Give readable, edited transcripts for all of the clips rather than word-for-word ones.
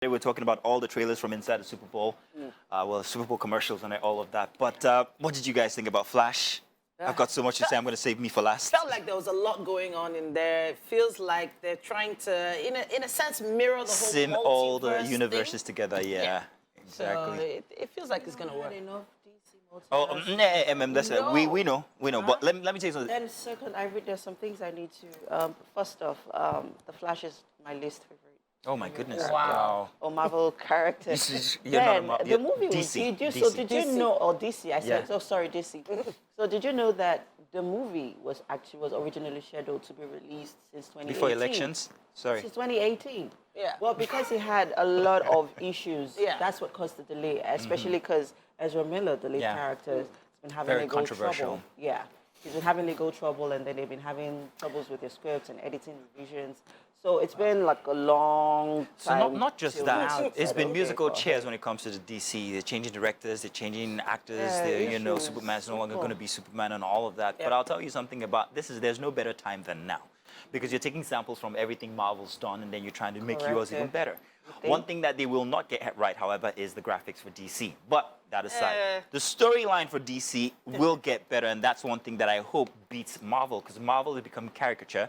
Today we're talking about all the trailers from inside the Super Bowl, well, Super Bowl commercials and all of that. But what did you guys think about Flash? I've got so much to say. I'm going to save me for last. Felt like there was a lot going on in there. It feels like they're trying to, in a sense, mirror the whole Sim all the multiverse universes thing. together. Yeah, exactly. So it feels like it's going to work. Oh, Emem, that's it. We know. But let me tell you something. Then second, there's some things I need to. First off, the Flash is my least favorite. Oh my goodness! Wow. Or Marvel character. You're Then not a the movie was DC. did you know, or DC? I said, Yeah. oh sorry, DC. So did you know that the movie was originally scheduled to be released since 2018? Before elections? Sorry. Since 2018. Yeah. Well, because it had a lot of issues, Yeah. that's what caused the delay, especially because Ezra Miller, the lead Yeah. character, has been having Very legal controversial. trouble. Yeah. He's been having legal trouble, and then they've been having troubles with their scripts and editing revisions. So it's been like a long time. So not just till that. now. It's been Okay, musical go chairs ahead. when it comes to the DC. They're changing directors, they're changing actors. Yeah, They're, issues. Superman's no longer Simple. going to be Superman and all of that. But Yeah. I'll tell you something about this: there's no better time than now, because you're taking samples from everything Marvel's done, and then you're trying to make yours even Corrected. better. think? One thing that they will not get right, however, is the graphics for DC. But that aside, the storyline for DC will get better, and that's one thing that I hope beats Marvel, because Marvel has become caricature,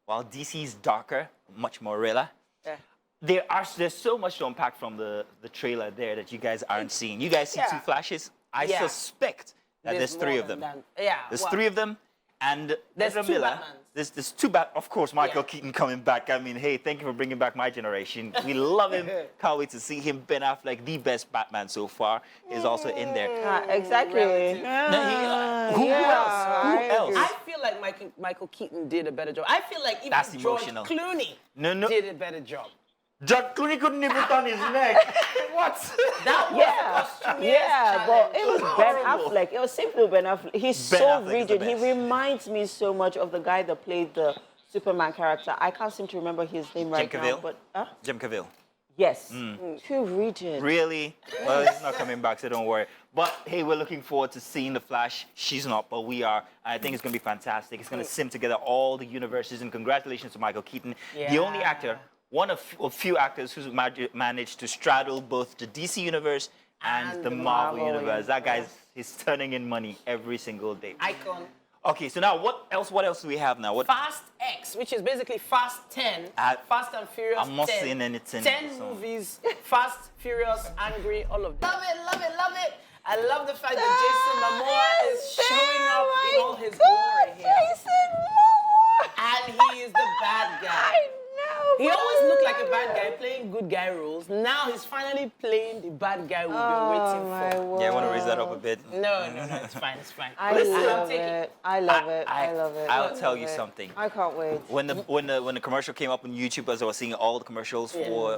while DC is darker, much more realer. Yeah. There's so much to unpack from the trailer there that you guys aren't seeing. You guys see Yeah. two flashes? I Yeah. suspect that there's three more of them. than that. Yeah. There's well, three of them, and There's Ezra two Miller. Batmans. There's two of course, Michael Yeah. Keaton coming back. I mean, hey, thank you for bringing back my generation. We love him. Can't wait to see him. Ben Affleck, the best Batman so far, is also in there. Exactly. Relative. Who else? Who I else? agree. I feel like Michael Keaton did a better job. I feel like even That's George emotional. Clooney No. did a better job. George Clooney couldn't even turn his neck. What? That was Yeah, a yeah, but it was Ben horrible. Affleck. It was simply Ben Affleck. He's Ben so Affleck is the rigid. He best. reminds me so much of the guy that played the Superman character. I can't seem to remember his name right now, Cavill? but Jim Cavill. yes, too rigid. Really? Well, he's not coming back, so don't worry. But hey, we're looking forward to seeing the Flash. She's not, but we are. I think it's going to be fantastic. It's going to sim together all the universes, and congratulations to Michael Keaton, the only Yeah. actor, one of a few actors who's managed to straddle both the DC universe and the Marvel universe. That guy's he's turning in money every single day. Icon. Okay, so now what else do we have now? What? Fast X, which is basically Fast 10, Fast and Furious I'm not 10. seeing anything, 10 so. movies, Fast, Furious, Angry, all of them. Love it, love it, love it. I love the fact that Jason Momoa is showing up in all his glory here. Jason Momoa. And he is the bad guy. I know. He always looked like a bad guy playing good guy roles. Now he's finally playing the bad guy we've been waiting for. Yeah, I want to raise that up a bit. No, it's fine, it's fine. I Listen, I'll love take it. I love it. I love it. I'll I tell love you it. something. I can't wait. When the commercial came up on YouTube, as I was seeing all the commercials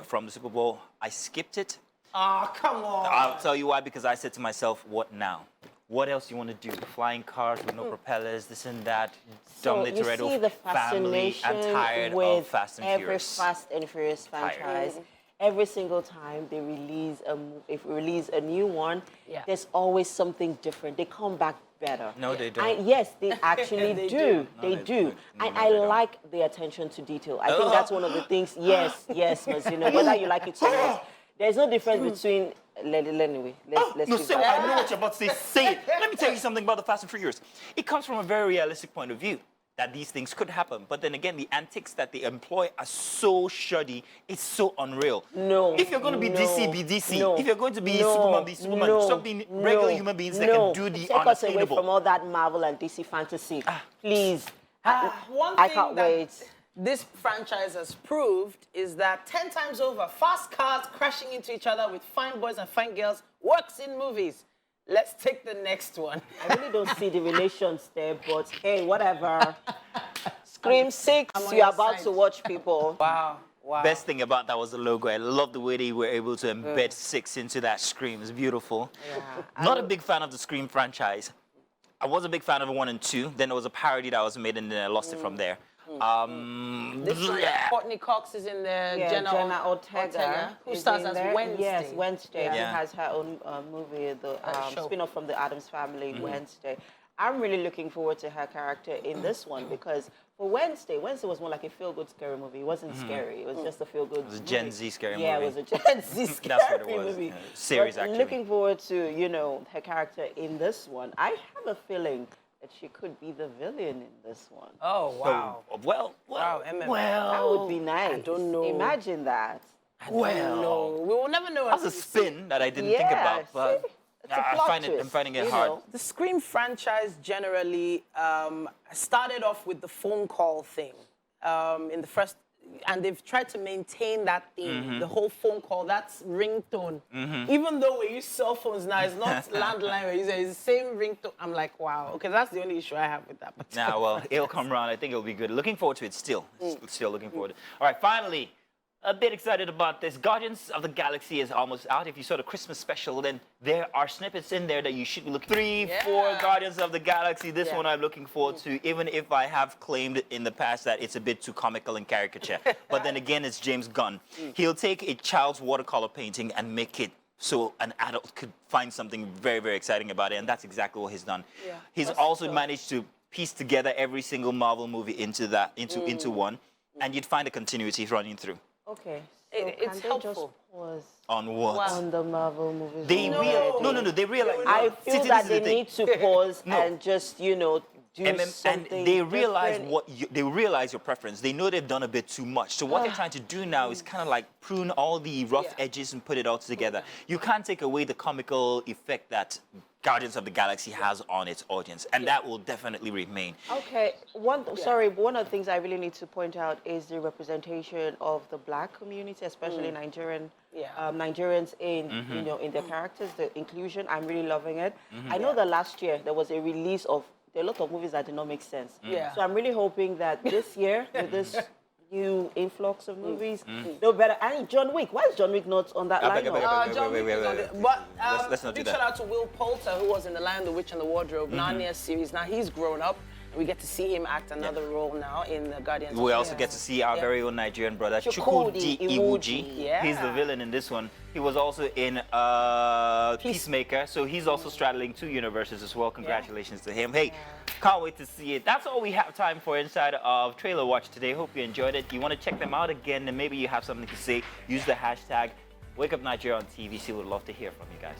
from the Super Bowl, I skipped it. Oh, come on. I'll tell you why, because I said to myself, what now? What else you want to do? Flying cars with no propellers, this and that, So Dom you Toretto see the family. fascination I'm tired with of Fast and every Furious. Fast and Furious Tired. franchise. Every single time they release a new one, Yeah. there's always something different. They come back better. No, they don't. And yes, they actually They do. do. They No, do. no, And no, I they don't. like the attention to detail. I think that's one of the things. Yes, Mazino. Whether you like it or not, there's no difference between. Anyway, let's No, leave say that. what I know what you're about to say. Say it. Let me tell you something about the Fast and Furious. It comes from a very realistic point of view that these things could happen. But then again, the antics that they employ are so shoddy. It's so unreal. No. If you're going to be no, DC, be DC. no, If you're going to be no, Superman, be Superman. no, Stop being regular human beings that no. can do the Take us away unattainable. from all that Marvel and DC fantasy. Please. One I thing can't that wait. this franchise has proved is that 10 times over, fast cars crashing into each other with fine boys and fine girls works in movies. Let's take the next one. I really don't see the relations there, but hey, whatever. Scream 6, I'm on you're your about side. to watch people. Wow, wow. Best thing about that was the logo. I love the way they were able to embed 6 into that Scream. It's beautiful. Yeah. Not a big fan of the Scream franchise. I was a big fan of 1 and 2. Then there was a parody that was made and then I lost it from there. This is Courtney Cox is in there. Yeah, Jenna Ortega. who is stars in as there. Wednesday. Yes, Wednesday. Yeah. She Yeah. has her own movie, the show. spin-off from the Addams Family, Wednesday. I'm really looking forward to her character in this one because for Wednesday was more like a feel-good scary movie. It wasn't scary. It was just a feel-good movie. It was a Gen Z scary movie. Yeah, it was a Gen Z scary That's what it was. movie. Yeah, series, But actually. looking forward to, you know, her character in this one. I have a feeling that she could be the villain in this one. Oh, wow. Well, Wow, Emem. That would be nice. I don't know. Imagine that. No, we will never know. that's a until we see. spin that I didn't think about, but see? It's a plot twist, I'm finding it you hard. know. The Scream franchise generally started off with the phone call thing in the first, and they've tried to maintain that theme, the whole phone call, that's ringtone. Even though we use cell phones now, it's not landline, we use it, it's the same ringtone. I'm like, wow, okay, that's the only issue I have with that. Nah, well, it'll come around. I think it'll be good. Looking forward to it still. Still looking forward to it. All right, finally, a bit excited about this. Guardians of the Galaxy is almost out. If you saw the Christmas special, then there are snippets in there that you should be looking. 3, 4 Guardians of the Galaxy. This one I'm looking forward to, even if I have claimed in the past that it's a bit too comical and caricature. But then again, it's James Gunn. He'll take a child's watercolor painting and make it so an adult could find something very, very exciting about it, and that's exactly what he's done. He's also managed to piece together every single Marvel movie into one, and you'd find a continuity running through. Okay. So It's can they helpful. just pause On what? on the Marvel movies? They already? they realize. I feel Titi, that this is they the thing. need to pause No. and just, you know, do And something they realize different. they realize your preference. They know they've done a bit too much. So what they're trying to do now is kind of like prune all the rough edges and put it all together. You can't take away the comical effect that Guardians of the Galaxy has on its audience, and that will definitely remain. Okay, one of the things I really need to point out is the representation of the Black community, especially Nigerians in you know, in their characters, the inclusion. I'm really loving it. I know that last year there was a release of a lot of movies that did not make sense. So I'm really hoping that this year with this new influx of movies, they'll better. And John Wick. Why is John Wick not on that lineup? John Wick is on it. But Let's not do big that. shout out to Will Poulter, who was in The Lion, the Witch, and the Wardrobe, Narnia series. Now he's grown up. We get to see him act another role now in the Guardians. We also get to see our very own Nigerian brother, Chukwudi Chukwudi Iwuji. Yeah. He's the villain in this one. He was also in Peacemaker, so he's also straddling 2 universes as well. Congratulations to him. Hey, can't wait to see it. That's all we have time for inside of Trailer Watch today. Hope you enjoyed it. You want to check them out again, and maybe you have something to say, use the hashtag WakeUpNigeria on TVC. Would love to hear from you guys.